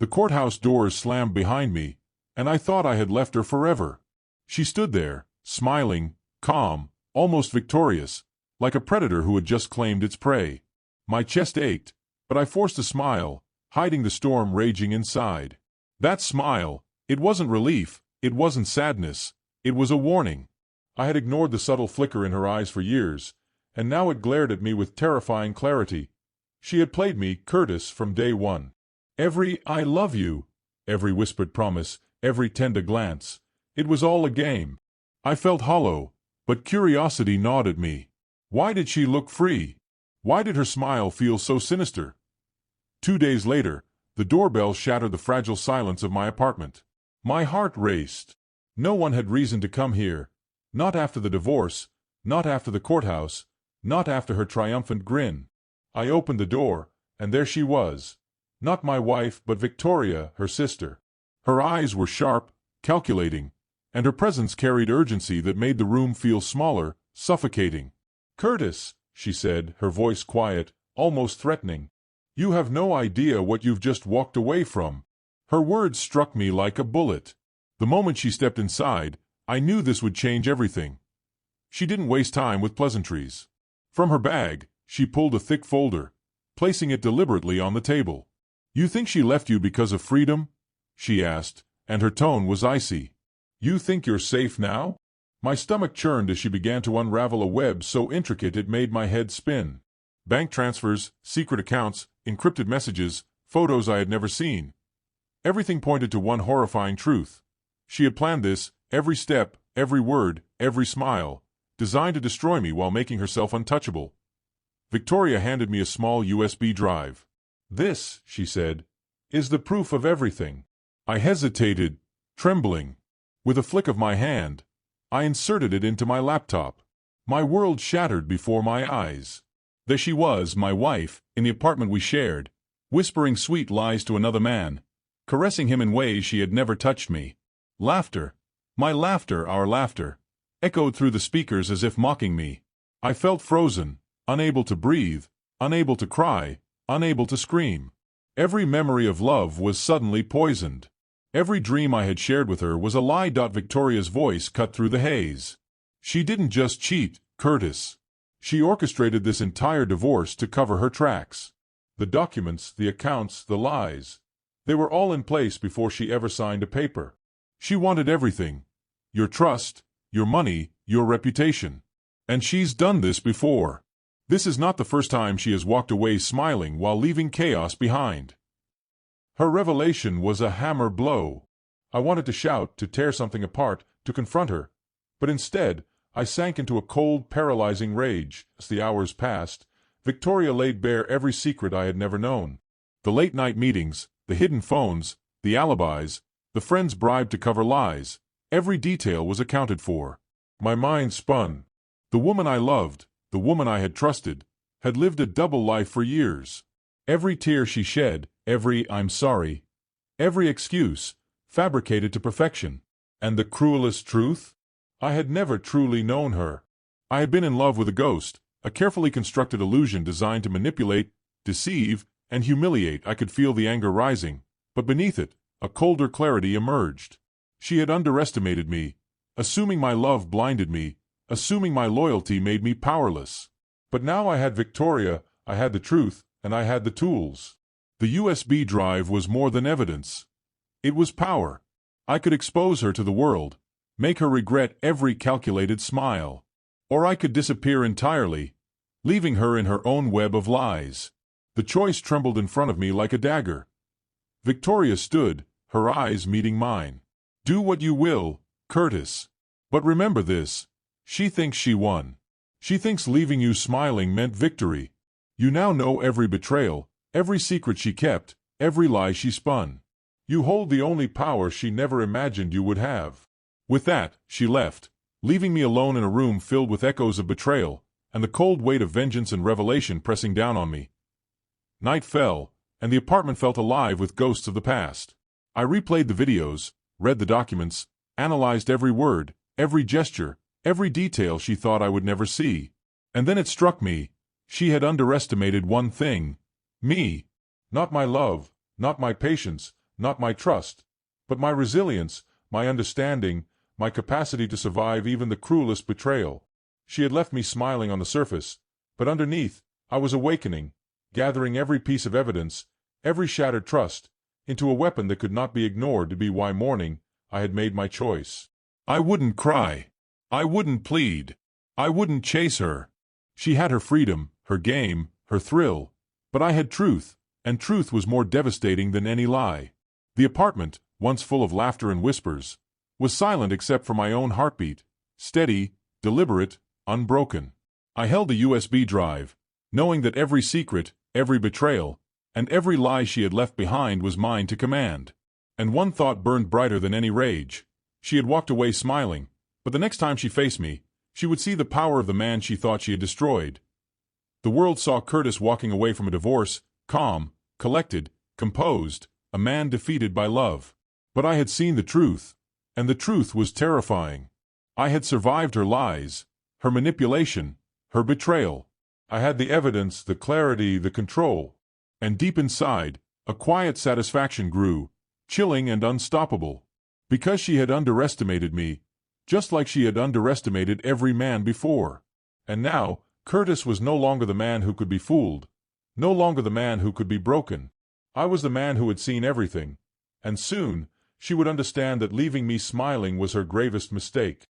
The courthouse doors slammed behind me, and I thought I had left her forever. She stood there, smiling, calm, almost victorious, like a predator who had just claimed its prey. My chest ached, but I forced a smile, hiding the storm raging inside. That smile, it wasn't relief, it wasn't sadness, it was a warning. I had ignored the subtle flicker in her eyes for years, and now it glared at me with terrifying clarity. She had played me, Curtis, from day one. Every "I love you," every whispered promise, every tender glance, it was all a game. I felt hollow, but curiosity gnawed at me. Why did she look free? Why did her smile feel so sinister? 2 days later, the doorbell shattered the fragile silence of my apartment. My heart raced. No one had reason to come here. Not after the divorce, not after the courthouse, not after her triumphant grin. I opened the door, and there she was. Not my wife, but Victoria, her sister. Her eyes were sharp, calculating, and her presence carried urgency that made the room feel smaller, suffocating. "Curtis," she said, her voice quiet, almost threatening. "You have no idea what you've just walked away from." Her words struck me like a bullet. The moment she stepped inside, I knew this would change everything. She didn't waste time with pleasantries. From her bag, she pulled a thick folder, placing it deliberately on the table. "You think she left you because of freedom?" she asked, and her tone was icy. "You think you're safe now?" My stomach churned as she began to unravel a web so intricate it made my head spin. Bank transfers, secret accounts, encrypted messages, photos I had never seen. Everything pointed to one horrifying truth. She had planned this, every step, every word, every smile, designed to destroy me while making herself untouchable. Victoria handed me a small USB drive. "This," she said, "is the proof of everything." I hesitated, trembling. With a flick of my hand, I inserted it into my laptop. My world shattered before my eyes. There she was, my wife, in the apartment we shared, whispering sweet lies to another man, caressing him in ways she had never touched me. Laughter, my laughter, our laughter, echoed through the speakers as if mocking me. I felt frozen, unable to breathe, unable to cry, unable to scream. Every memory of love was suddenly poisoned. Every dream I had shared with her was a lie. Victoria's voice cut through the haze. She didn't just cheat, Curtis. She orchestrated this entire divorce to cover her tracks. The documents, the accounts, the lies. They were all in place before she ever signed a paper. She wanted everything. Your trust, your money, your reputation. And she's done this before. This is not the first time she has walked away smiling while leaving chaos behind. Her revelation was a hammer blow. I wanted to shout, to tear something apart, to confront her. But instead, I sank into a cold, paralyzing rage. As the hours passed, Victoria laid bare every secret I had never known. The late-night meetings, the hidden phones, the alibis, the friends bribed to cover lies. Every detail was accounted for. My mind spun. The woman I loved, the woman I had trusted, had lived a double life for years. Every tear she shed, every "I'm sorry," every excuse, fabricated to perfection. And the cruelest truth? I had never truly known her. I had been in love with a ghost, a carefully constructed illusion designed to manipulate, deceive, and humiliate. I could feel the anger rising, but beneath it, a colder clarity emerged. She had underestimated me, assuming my love blinded me, assuming my loyalty made me powerless. But now I had Victoria, I had the truth, and I had the tools. The USB drive was more than evidence. It was power. I could expose her to the world, make her regret every calculated smile. Or I could disappear entirely, leaving her in her own web of lies. The choice trembled in front of me like a dagger. Victoria stood, her eyes meeting mine. "Do what you will, Curtis. But remember this. She thinks she won. She thinks leaving you smiling meant victory. You now know every betrayal, every secret she kept, every lie she spun. You hold the only power she never imagined you would have." With that, she left, leaving me alone in a room filled with echoes of betrayal, and the cold weight of vengeance and revelation pressing down on me. Night fell, and the apartment felt alive with ghosts of the past. I replayed the videos, read the documents, analyzed every word, every gesture, every detail she thought I would never see. And then it struck me. She had underestimated one thing. Me. Not my love, not my patience, not my trust, but my resilience, my understanding, my capacity to survive even the cruelest betrayal. She had left me smiling on the surface, but underneath, I was awakening, gathering every piece of evidence, every shattered trust, into a weapon that could not be ignored to be why morning, I had made my choice. I wouldn't cry. I wouldn't plead. I wouldn't chase her. She had her freedom, her game, her thrill, but I had truth, and truth was more devastating than any lie. The apartment, once full of laughter and whispers, was silent except for my own heartbeat, steady, deliberate, unbroken. I held a USB drive, knowing that every secret, every betrayal, and every lie she had left behind was mine to command. And one thought burned brighter than any rage. She had walked away smiling, but the next time she faced me, she would see the power of the man she thought she had destroyed. The world saw Curtis walking away from a divorce, calm, collected, composed, a man defeated by love. But I had seen the truth, and the truth was terrifying. I had survived her lies, her manipulation, her betrayal. I had the evidence, the clarity, the control. And deep inside, a quiet satisfaction grew, chilling and unstoppable. Because she had underestimated me, just like she had underestimated every man before. And now, Curtis was no longer the man who could be fooled, no longer the man who could be broken. I was the man who had seen everything, and soon, she would understand that leaving me smiling was her gravest mistake.